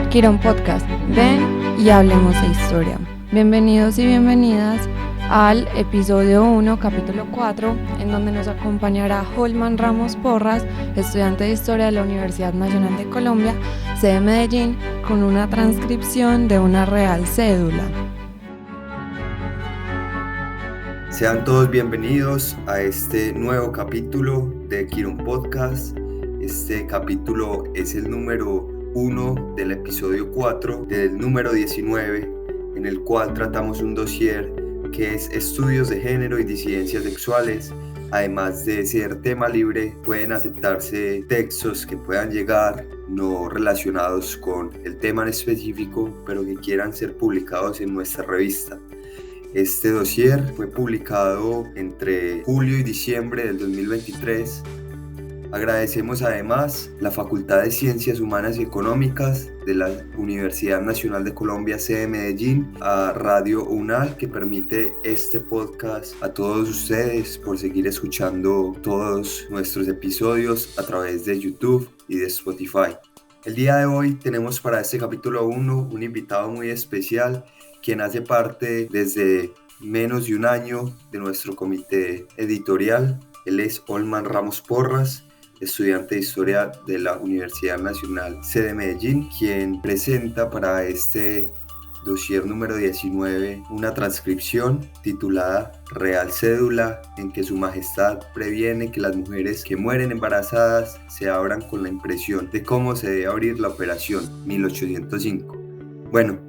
Quirón Podcast, ven y hablemos de historia. Bienvenidos y bienvenidas al episodio 1, capítulo 4, en donde nos acompañará Holman Ramos Porras, estudiante de Historia de la Universidad Nacional de Colombia, sede Medellín, con una transcripción de una real cédula. Sean todos bienvenidos a este nuevo capítulo de Quirón Podcast. Este capítulo es el número 1 del episodio 4 del número 19, en el cual tratamos un dossier que es estudios de género y disidencias sexuales. Además de ser tema libre, pueden aceptarse textos que puedan llegar no relacionados con el tema en específico, pero que quieran ser publicados en nuestra revista. Este dossier fue publicado entre julio y diciembre del 2023. Agradecemos además la Facultad de Ciencias Humanas y Económicas de la Universidad Nacional de Colombia, sede Medellín, a Radio UNAL, que permite este podcast, a todos ustedes por seguir escuchando todos nuestros episodios a través de YouTube y de Spotify. El día de hoy tenemos para este capítulo 1 un invitado muy especial, quien hace parte desde menos de un año de nuestro comité editorial. Él es Holman Ramos Porras, estudiante de Historia de la Universidad Nacional sede Medellín, quien presenta para este dossier número 19 una transcripción titulada Real Cédula, en que Su Majestad previene que las mujeres que mueren embarazadas se abran con la impresión de cómo se debe abrir la operación 1805. Bueno,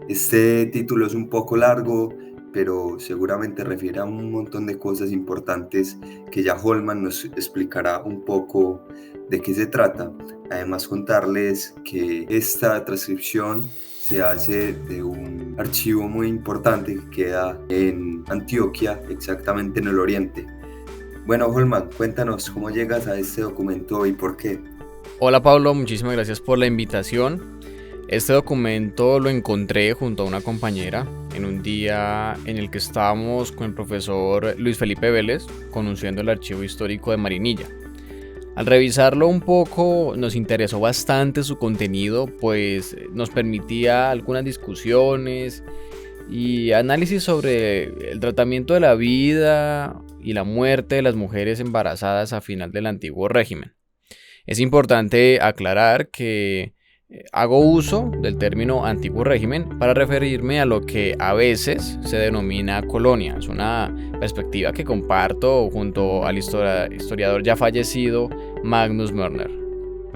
este título es un poco largo, pero seguramente refiere a un montón de cosas importantes que ya Holman nos explicará un poco de qué se trata. Además, contarles que esta transcripción se hace de un archivo muy importante que queda en Antioquia, exactamente en el oriente. Bueno, Holman, cuéntanos cómo llegas a este documento y por qué. Hola Pablo, muchísimas gracias por la invitación. Este documento lo encontré junto a una compañera en un día en el que estábamos con el profesor Luis Felipe Vélez conociendo el archivo histórico de Marinilla. Al revisarlo un poco nos interesó bastante su contenido, pues nos permitía algunas discusiones y análisis sobre el tratamiento de la vida y la muerte de las mujeres embarazadas a final del antiguo régimen. Es importante aclarar que hago uso del término antiguo régimen para referirme a lo que a veces se denomina colonia. Es una perspectiva que comparto junto al historiador ya fallecido Magnus Mörner.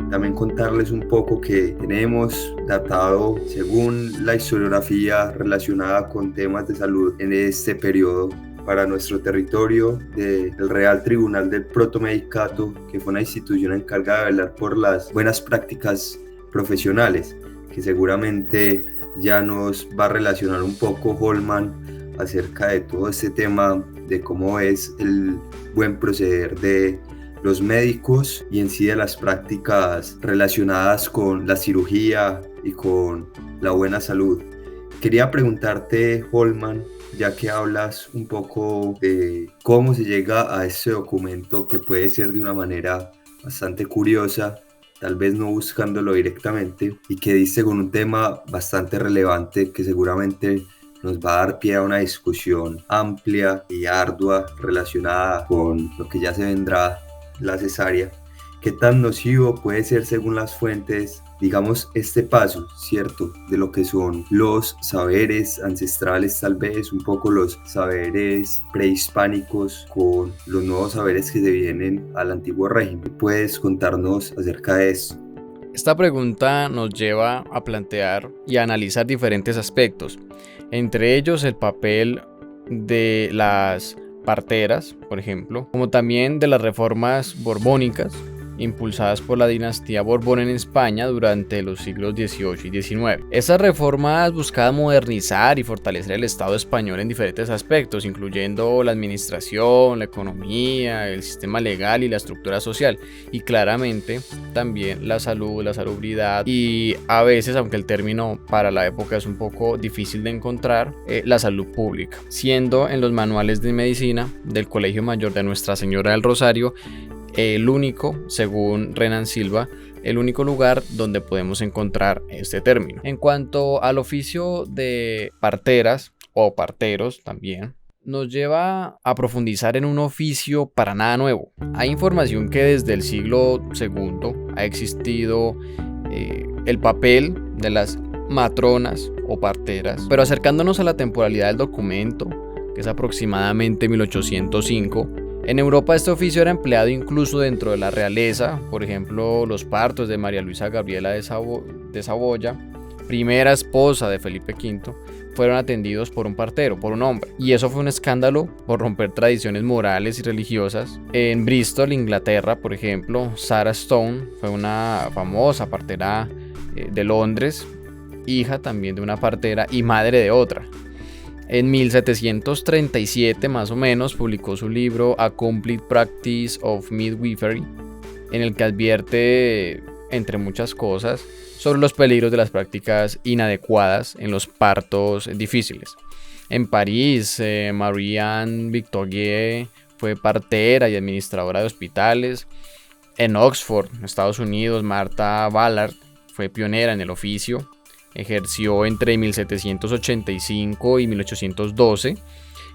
También contarles un poco que tenemos datado, según la historiografía relacionada con temas de salud en este periodo, para nuestro territorio del Real Tribunal del Protomedicato, que fue una institución encargada de velar por las buenas prácticas profesionales, que seguramente ya nos va a relacionar un poco Holman acerca de todo este tema de cómo es el buen proceder de los médicos y en sí de las prácticas relacionadas con la cirugía y con la buena salud. Quería preguntarte, Holman, ya que hablas un poco de cómo se llega a este documento, que puede ser de una manera bastante curiosa, tal vez no buscándolo directamente, y que diste con un tema bastante relevante que seguramente nos va a dar pie a una discusión amplia y ardua relacionada con lo que ya se vendrá, la cesárea. ¿Qué tan nocivo puede ser según las fuentes, digamos, este paso, cierto, de lo que son los saberes ancestrales, tal vez un poco los saberes prehispánicos con los nuevos saberes que se vienen al antiguo régimen? ¿Puedes contarnos acerca de esto? Esta pregunta nos lleva a plantear y a analizar diferentes aspectos, entre ellos el papel de las parteras, por ejemplo, como también de las reformas borbónicas impulsadas por la dinastía Borbón en España durante los siglos XVIII y XIX. Estas reformas buscaban modernizar y fortalecer el Estado español en diferentes aspectos, incluyendo la administración, la economía, el sistema legal y la estructura social, y claramente también la salud, la salubridad y a veces, aunque el término para la época es un poco difícil de encontrar, la salud pública, siendo en los manuales de medicina del Colegio Mayor de Nuestra Señora del Rosario el único, según Renan Silva, el único lugar donde podemos encontrar este término. En cuanto al oficio de parteras o parteros también, nos lleva a profundizar en un oficio para nada nuevo. Hay información que desde el siglo II ha existido el papel de las matronas o parteras, pero acercándonos a la temporalidad del documento, que es aproximadamente 1805, en Europa este oficio era empleado incluso dentro de la realeza. Por ejemplo, los partos de María Luisa Gabriela de Saboya, primera esposa de Felipe V, fueron atendidos por un partero, por un hombre. Y eso fue un escándalo por romper tradiciones morales y religiosas. En Bristol, Inglaterra, por ejemplo, Sarah Stone fue una famosa partera de Londres, hija también de una partera y madre de otra. En 1737 más o menos publicó su libro A Complete Practice of Midwifery, en el que advierte, entre muchas cosas, sobre los peligros de las prácticas inadecuadas en los partos difíciles. En París, Marie-Anne Victorier fue partera y administradora de hospitales. En Oxford, Estados Unidos, Martha Ballard fue pionera en el oficio. Ejerció entre 1785 y 1812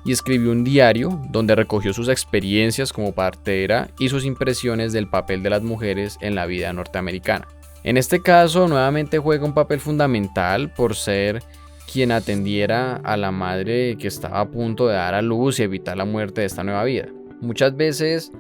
y escribió un diario donde recogió sus experiencias como partera y sus impresiones del papel de las mujeres en la vida norteamericana. En este caso, nuevamente juega un papel fundamental por ser quien atendiera a la madre que estaba a punto de dar a luz y evitar la muerte de esta nueva vida. Muchas veces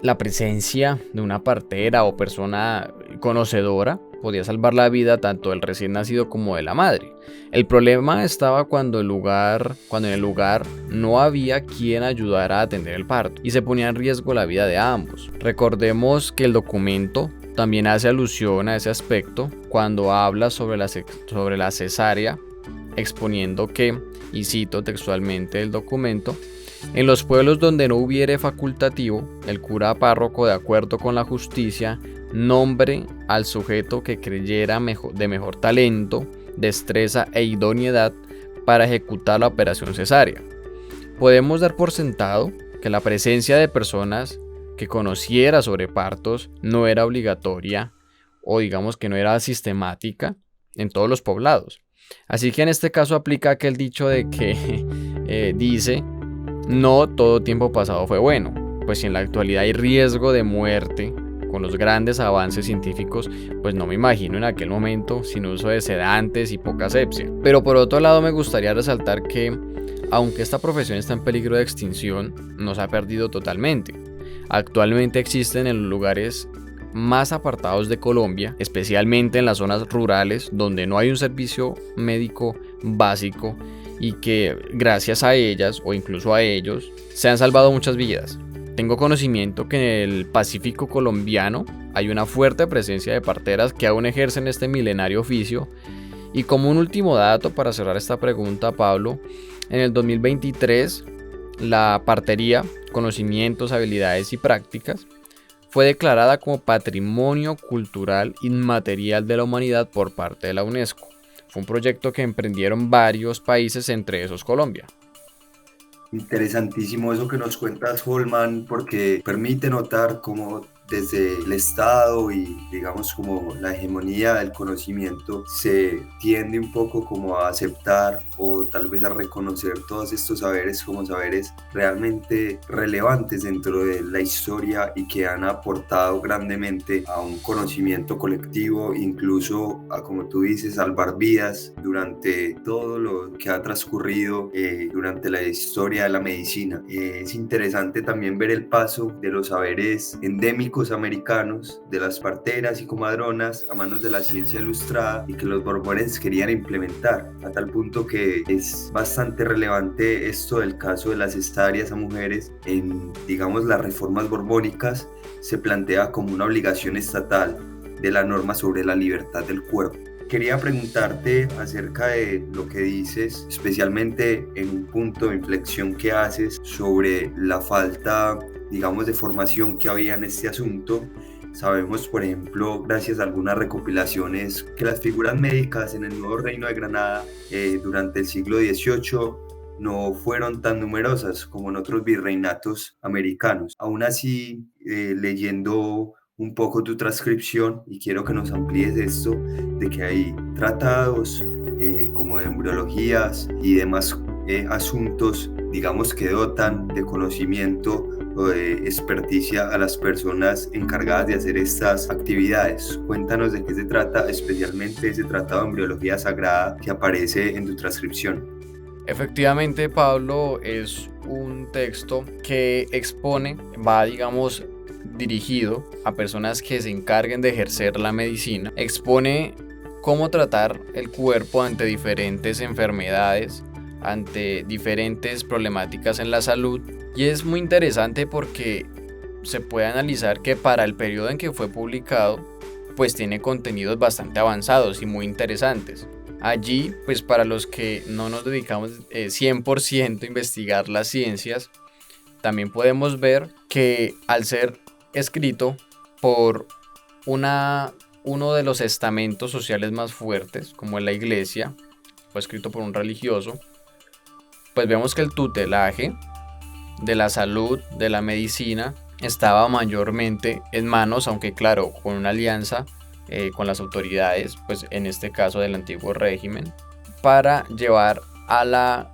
la presencia de una partera o persona conocedora podía salvar la vida tanto del recién nacido como de la madre. El problema estaba cuando en el lugar no había quien ayudara a atender el parto y se ponía en riesgo la vida de ambos. Recordemos que el documento también hace alusión a ese aspecto cuando habla sobre la cesárea, exponiendo que, y cito textualmente el documento, en los pueblos donde no hubiere facultativo, el cura párroco, de acuerdo con la justicia, nombre al sujeto que creyera de mejor talento, destreza e idoneidad para ejecutar la operación cesárea. Podemos dar por sentado que la presencia de personas que conociera sobre partos no era obligatoria o digamos que no era sistemática en todos los poblados. Así que en este caso aplica aquel dicho de que dice: no todo tiempo pasado fue bueno, pues si en la actualidad hay riesgo de muerte con los grandes avances científicos, pues no me imagino en aquel momento sin uso de sedantes y poca asepsia. Pero por otro lado me gustaría resaltar que, aunque esta profesión está en peligro de extinción, no se ha perdido totalmente. Actualmente existen en los lugares más apartados de Colombia, especialmente en las zonas rurales donde no hay un servicio médico básico y que gracias a ellas o incluso a ellos se han salvado muchas vidas. Tengo conocimiento que en el Pacífico colombiano hay una fuerte presencia de parteras que aún ejercen este milenario oficio. Y como un último dato para cerrar esta pregunta, Pablo, en el 2023 la partería, conocimientos, habilidades y prácticas fue declarada como Patrimonio Cultural Inmaterial de la Humanidad por parte de la UNESCO. Fue un proyecto que emprendieron varios países, entre esos Colombia. Interesantísimo eso que nos cuentas, Holman, porque permite notar cómo desde el Estado y digamos como la hegemonía del conocimiento se tiende un poco como a aceptar o tal vez a reconocer todos estos saberes como saberes realmente relevantes dentro de la historia y que han aportado grandemente a un conocimiento colectivo, incluso a, como tú dices, salvar vidas durante todo lo que ha transcurrido durante la historia de la medicina. Es interesante también ver el paso de los saberes endémicos americanos, de las parteras y comadronas a manos de la ciencia ilustrada y que los borbones querían implementar, a tal punto que es bastante relevante esto del caso de las cesáreas a mujeres. En, digamos, las reformas borbónicas se plantea como una obligación estatal de la norma sobre la libertad del cuerpo. Quería preguntarte acerca de lo que dices, especialmente en un punto de inflexión que haces sobre la falta, digamos, de formación que había en este asunto. Sabemos, por ejemplo, gracias a algunas recopilaciones, que las figuras médicas en el Nuevo Reino de Granada durante el siglo XVIII no fueron tan numerosas como en otros virreinatos americanos. Aún así, leyendo un poco tu transcripción, y quiero que nos amplíes esto, de que hay tratados como de embriologías y demás asuntos, digamos, que dotan de conocimiento o de experticia a las personas encargadas de hacer estas actividades. Cuéntanos de qué se trata, especialmente ese tratado de embriología sagrada que aparece en tu transcripción. Efectivamente, Pablo, es un texto que expone, va, digamos, dirigido a personas que se encarguen de ejercer la medicina, expone cómo tratar el cuerpo ante diferentes enfermedades, ante diferentes problemáticas en la salud, y es muy interesante porque se puede analizar que para el periodo en que fue publicado, pues tiene contenidos bastante avanzados y muy interesantes. Allí, pues para los que no nos dedicamos 100% a investigar las ciencias, también podemos ver que al ser escrito por uno de los estamentos sociales más fuertes, como es la iglesia, fue escrito por un religioso, pues vemos que el tutelaje de la salud, de la medicina, estaba mayormente en manos, aunque claro, con una alianza con las autoridades, pues en este caso del antiguo régimen, para llevar a la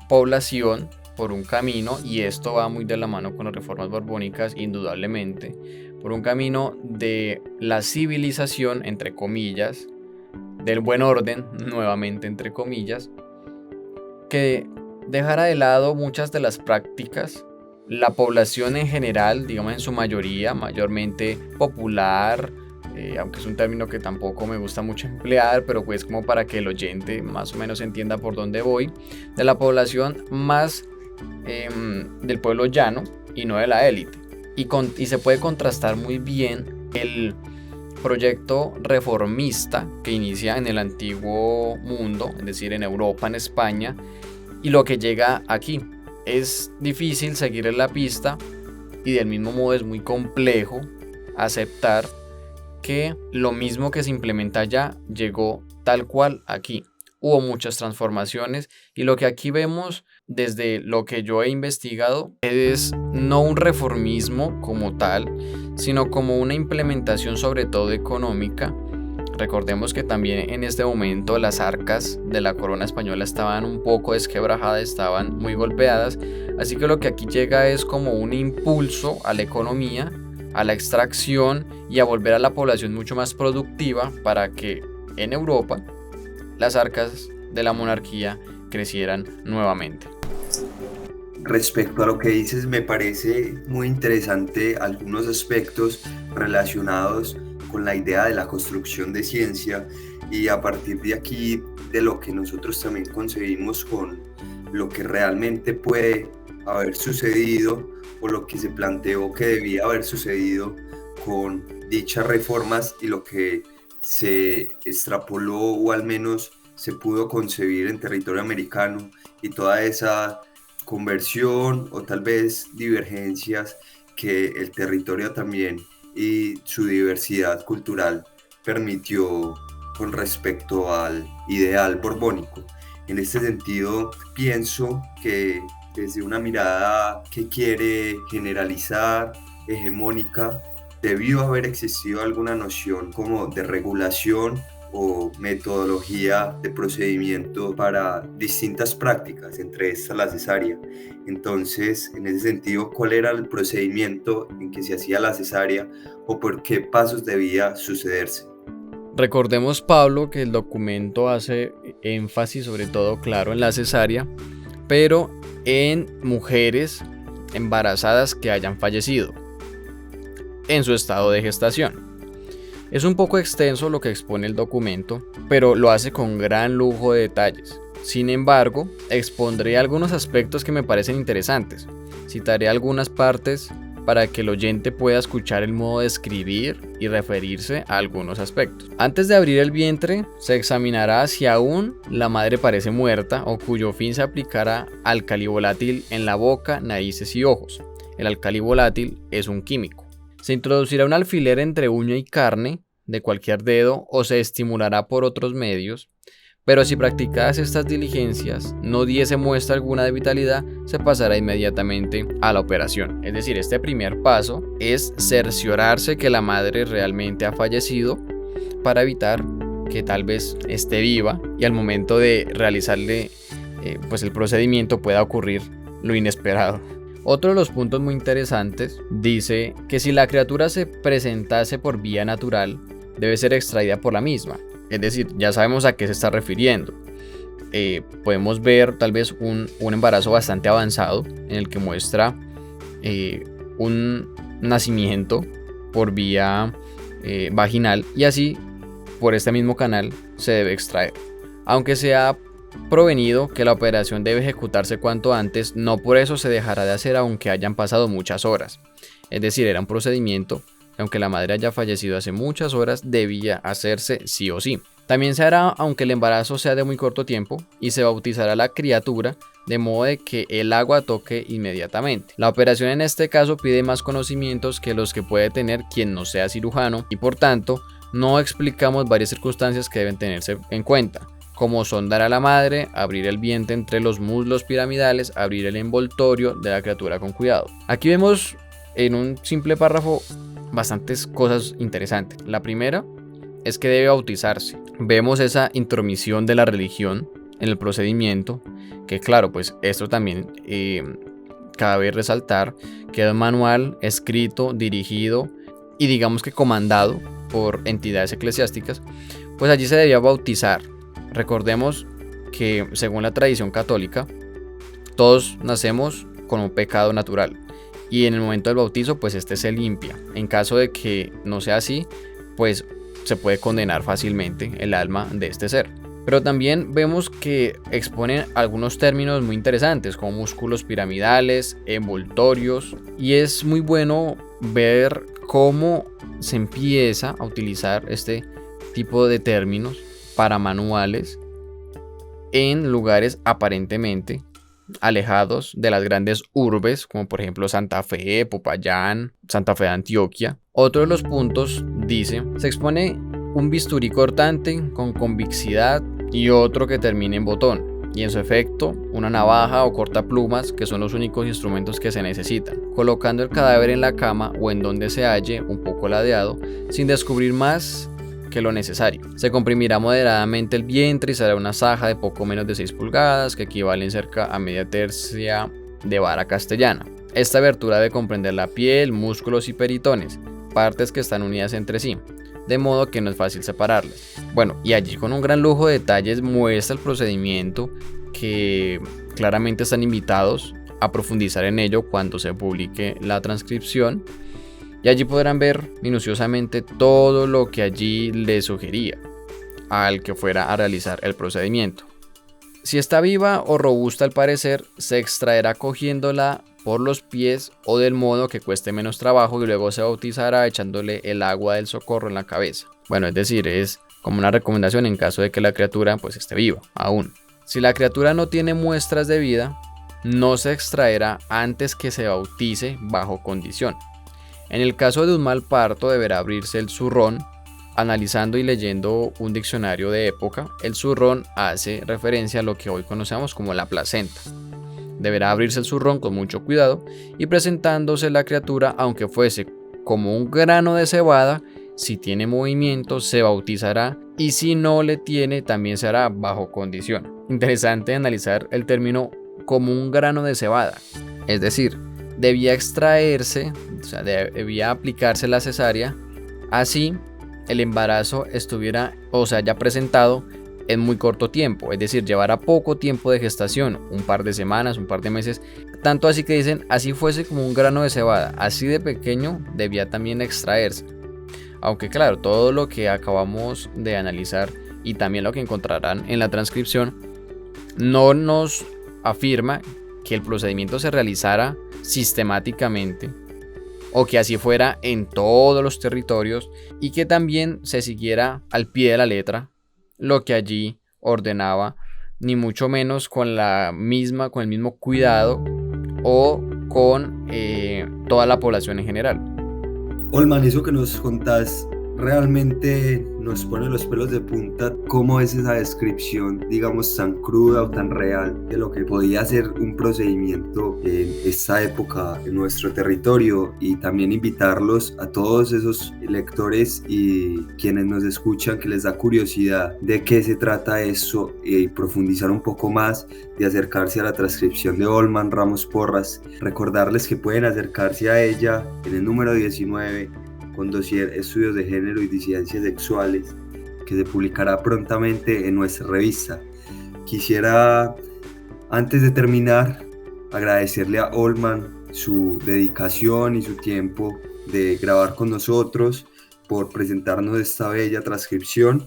población por un camino, y esto va muy de la mano con las reformas borbónicas, indudablemente, por un camino de la civilización, entre comillas, del buen orden, nuevamente entre comillas, que dejara de lado muchas de las prácticas. La población en general, digamos en su mayoría, mayormente popular, aunque es un término que tampoco me gusta mucho emplear, pero pues como para que el oyente más o menos entienda por dónde voy, de la población más del pueblo llano y no de la élite. Y se puede contrastar muy bien el proyecto reformista que inicia en el antiguo mundo, es decir, en Europa, en España, y lo que llega aquí. Es difícil seguir la pista y del mismo modo es muy complejo aceptar que lo mismo que se implementa allá llegó tal cual aquí. Hubo muchas transformaciones y lo que aquí vemos desde lo que yo he investigado es no un reformismo como tal, sino como una implementación sobre todo económica. Recordemos que también en este momento las arcas de la corona española estaban un poco desquebrajadas, estaban muy golpeadas, así que lo que aquí llega es como un impulso a la economía, a la extracción y a volver a la población mucho más productiva para que en Europa las arcas de la monarquía crecieran nuevamente. Respecto a lo que dices, me parece muy interesante algunos aspectos relacionados con la idea de la construcción de ciencia, y a partir de aquí de lo que nosotros también concebimos con lo que realmente puede haber sucedido o lo que se planteó que debía haber sucedido con dichas reformas y lo que se extrapoló o al menos se pudo concebir en territorio americano, y toda esa conversión o tal vez divergencias que el territorio también y su diversidad cultural permitió con respecto al ideal borbónico. En este sentido, pienso que desde una mirada que quiere generalizar, hegemónica, debió haber existido alguna noción como de regulación o metodología de procedimiento para distintas prácticas, entre estas la cesárea. Entonces, en ese sentido, ¿cuál era el procedimiento en que se hacía la cesárea o por qué pasos debía sucederse? Recordemos, Pablo, que el documento hace énfasis sobre todo, claro, en la cesárea, pero en mujeres embarazadas que hayan fallecido en su estado de gestación. Es un poco extenso lo que expone el documento, pero lo hace con gran lujo de detalles. Sin embargo, expondré algunos aspectos que me parecen interesantes. Citaré algunas partes para que el oyente pueda escuchar el modo de escribir y referirse a algunos aspectos. Antes de abrir el vientre, se examinará si aún la madre parece muerta o cuyo fin se aplicará álcali volátil en la boca, narices y ojos. El álcali volátil es un químico. Se introducirá un alfiler entre uña y carne de cualquier dedo o se estimulará por otros medios Pero si practicadas estas diligencias no diese muestra alguna de vitalidad, se pasará inmediatamente a la operación. Es decir, este primer paso es cerciorarse que la madre realmente ha fallecido para evitar que tal vez esté viva y al momento de realizarle pues el procedimiento pueda ocurrir lo inesperado. Otro de los puntos muy interesantes dice que si la criatura se presentase por vía natural, debe ser extraída por la misma. Es decir, ya sabemos a qué se está refiriendo. Podemos ver tal vez un embarazo bastante avanzado en el que muestra un nacimiento por vía vaginal y así por este mismo canal se debe extraer. Aunque se ha provenido que la operación debe ejecutarse cuanto antes, no por eso se dejará de hacer aunque hayan pasado muchas horas. Es decir, era un procedimiento que aunque la madre haya fallecido hace muchas horas, debía hacerse sí o sí. También se hará aunque el embarazo sea de muy corto tiempo y se bautizará la criatura de modo de que el agua toque inmediatamente. La operación en este caso pide más conocimientos que los que puede tener quien no sea cirujano y por tanto no explicamos varias circunstancias que deben tenerse en cuenta, como sondar a la madre, abrir el vientre entre los muslos piramidales, abrir el envoltorio de la criatura con cuidado. Aquí vemos en un simple párrafo bastantes cosas interesantes. La primera es que debe bautizarse. Vemos esa intromisión de la religión en el procedimiento, que claro, pues esto también cabe resaltar, que es manual, escrito, dirigido y digamos que comandado por entidades eclesiásticas, pues allí se debía bautizar. Recordemos que según la tradición católica, todos nacemos con un pecado natural y en el momento del bautizo pues este se limpia. En caso de que no sea así, pues se puede condenar fácilmente el alma de este ser. Pero también vemos que exponen algunos términos muy interesantes como músculos piramidales, envoltorios, y es muy bueno ver cómo se empieza a utilizar este tipo de términos para manuales en lugares aparentemente alejados de las grandes urbes, como por ejemplo Santa Fe, Popayán, Santa Fe de Antioquia. Otro de los puntos dice, se expone un bisturí cortante con convexidad y otro que termine en botón, y en su efecto una navaja o cortaplumas, que son los únicos instrumentos que se necesitan, colocando el cadáver en la cama o en donde se halle un poco ladeado, sin descubrir más que lo necesario. Se comprimirá moderadamente el vientre y se hará una saja de poco menos de 6 pulgadas, que equivalen cerca a media tercia de vara castellana. Esta abertura debe comprender la piel, músculos y peritones, partes que están unidas entre sí, de modo que no es fácil separarlas. Bueno, y allí con un gran lujo de detalles muestra el procedimiento, que claramente están invitados a profundizar en ello cuando se publique la transcripción, y allí podrán ver minuciosamente todo lo que allí le sugería al que fuera a realizar el procedimiento. Si está viva o robusta al parecer, se extraerá cogiéndola por los pies o del modo que cueste menos trabajo y luego se bautizará echándole el agua del socorro en la cabeza. Bueno, es decir, es como una recomendación en caso de que la criatura pues esté viva aún. Si la criatura no tiene muestras de vida, no se extraerá antes que se bautice bajo condición. En el caso de un mal parto deberá abrirse el zurrón. Analizando y leyendo un diccionario de época, el zurrón hace referencia a lo que hoy conocemos como la placenta. Deberá abrirse el zurrón con mucho cuidado y presentándose la criatura, aunque fuese como un grano de cebada, si tiene movimiento se bautizará y si no le tiene también se hará bajo condición. Interesante analizar el término como un grano de cebada, es decir, debía extraerse, o sea, debía aplicarse la cesárea, así el embarazo estuviera o se haya presentado en muy corto tiempo, es decir, llevará poco tiempo de gestación, un par de semanas, un par de meses, tanto así que dicen, así fuese como un grano de cebada, así de pequeño debía también extraerse. Aunque claro, todo lo que acabamos de analizar y también lo que encontrarán en la transcripción no nos afirma que el procedimiento se realizara sistemáticamente o que así fuera en todos los territorios y que también se siguiera al pie de la letra lo que allí ordenaba, ni mucho menos con el mismo cuidado o con toda la población en general. Holman, eso que nos contás realmente nos pone los pelos de punta cómo es esa descripción, digamos, tan cruda o tan real de lo que podía ser un procedimiento en esta época en nuestro territorio, y también invitarlos a todos esos lectores y quienes nos escuchan que les da curiosidad de qué se trata eso y profundizar un poco más, de acercarse a la transcripción de Holman Ramos Porras. Recordarles que pueden acercarse a ella en el número 19 con dossier Estudios de Género y Disidencias Sexuales, que se publicará prontamente en nuestra revista. Quisiera, antes de terminar, agradecerle a Holman su dedicación y su tiempo de grabar con nosotros, por presentarnos esta bella transcripción.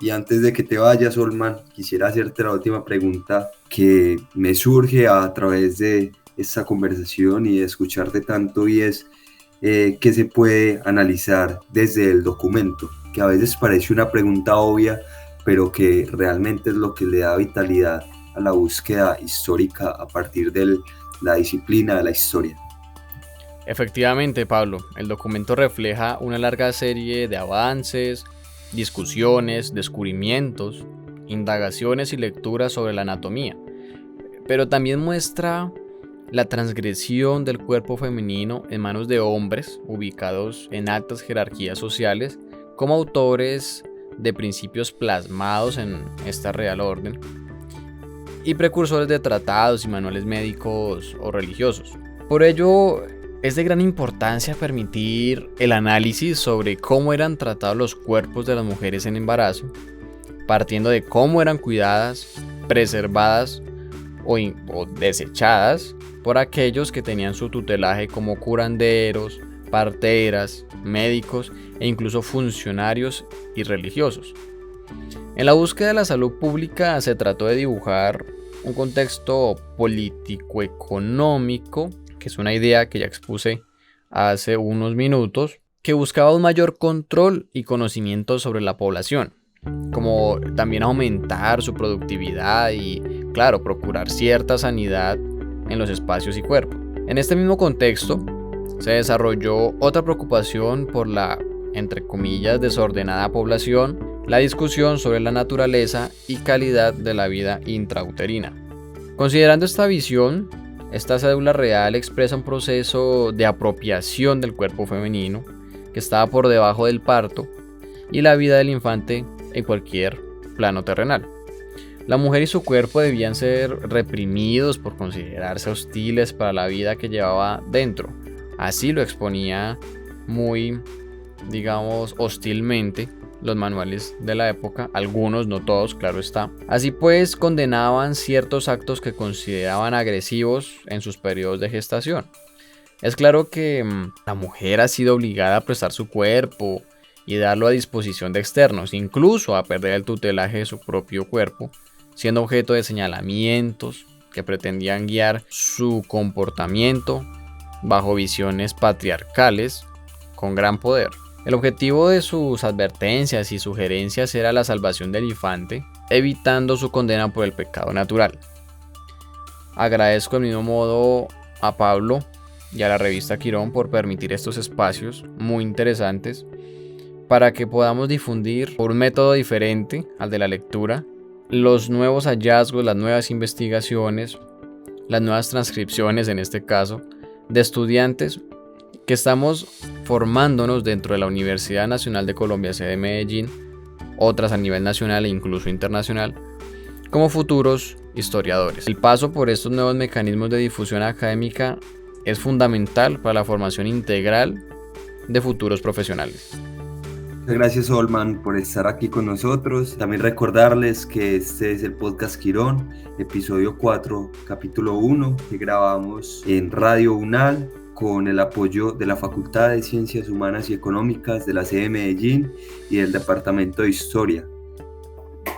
Y antes de que te vayas, Holman, quisiera hacerte la última pregunta que me surge a través de esta conversación y de escucharte tanto, y es ¿qué se puede analizar desde el documento? Que a veces parece una pregunta obvia, pero que realmente es lo que le da vitalidad a la búsqueda histórica a partir de la disciplina de la historia. Efectivamente, Pablo, el documento refleja una larga serie de avances, discusiones, descubrimientos, indagaciones y lecturas sobre la anatomía, pero también muestra la transgresión del cuerpo femenino en manos de hombres ubicados en altas jerarquías sociales como autores de principios plasmados en esta real orden y precursores de tratados y manuales médicos o religiosos. Por ello, es de gran importancia permitir el análisis sobre cómo eran tratados los cuerpos de las mujeres en embarazo, partiendo de cómo eran cuidadas, preservadas o desechadas por aquellos que tenían su tutelaje como curanderos, parteras, médicos e incluso funcionarios y religiosos. En la búsqueda de la salud pública se trató de dibujar un contexto político-económico, que es una idea que ya expuse hace unos minutos, que buscaba un mayor control y conocimiento sobre la población, como también aumentar su productividad y, claro, procurar cierta sanidad en los espacios y cuerpos. En este mismo contexto, se desarrolló otra preocupación por la, entre comillas, desordenada población, la discusión sobre la naturaleza y calidad de la vida intrauterina. Considerando esta visión, esta cédula real expresa un proceso de apropiación del cuerpo femenino que estaba por debajo del parto y la vida del infante en cualquier plano terrenal. La mujer y su cuerpo debían ser reprimidos por considerarse hostiles para la vida que llevaba dentro. Así lo exponía muy, digamos, hostilmente los manuales de la época, algunos, no todos, claro está. Así pues, condenaban ciertos actos que consideraban agresivos en sus periodos de gestación. Es claro que la mujer ha sido obligada a prestar su cuerpo y darlo a disposición de externos, incluso a perder el tutelaje de su propio cuerpo, siendo objeto de señalamientos que pretendían guiar su comportamiento bajo visiones patriarcales con gran poder. El objetivo de sus advertencias y sugerencias era la salvación del infante, evitando su condena por el pecado natural. Agradezco del mismo modo a Pablo y a la revista Quirón por permitir estos espacios muy interesantes para que podamos difundir por un método diferente al de la lectura los nuevos hallazgos, las nuevas investigaciones, las nuevas transcripciones en este caso, de estudiantes que estamos formándonos dentro de la Universidad Nacional de Colombia, sede de Medellín, otras a nivel nacional e incluso internacional, como futuros historiadores. El paso por estos nuevos mecanismos de difusión académica es fundamental para la formación integral de futuros profesionales. Gracias, Holman, por estar aquí con nosotros. También recordarles que este es el podcast Quirón, episodio 4, capítulo 1, que grabamos en Radio UNAL con el apoyo de la Facultad de Ciencias Humanas y Económicas de la sede de Medellín y del Departamento de Historia.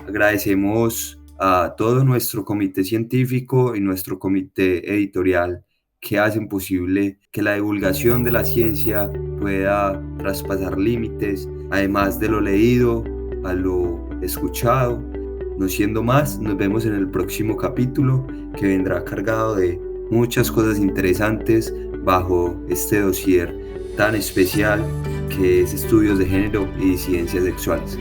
Agradecemos a todo nuestro comité científico y nuestro comité editorial que hacen posible que la divulgación de la ciencia pueda traspasar límites, además de lo leído, a lo escuchado. No siendo más, nos vemos en el próximo capítulo, que vendrá cargado de muchas cosas interesantes bajo este dossier tan especial que es Estudios de Género y Disidencias Sexuales.